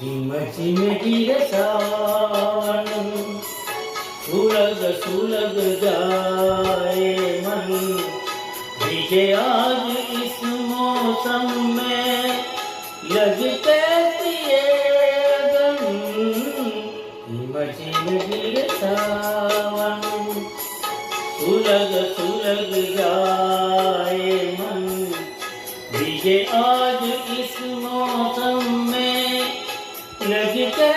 झिम झिम गिरे सावन, सुलग सुलग जाए मन, भीगे आज इस मौसम में लगते पिए गन। झिम झिम गिरे सावन, सुलग सुलग जाए मन, भीगे आज इस मौसम में लगते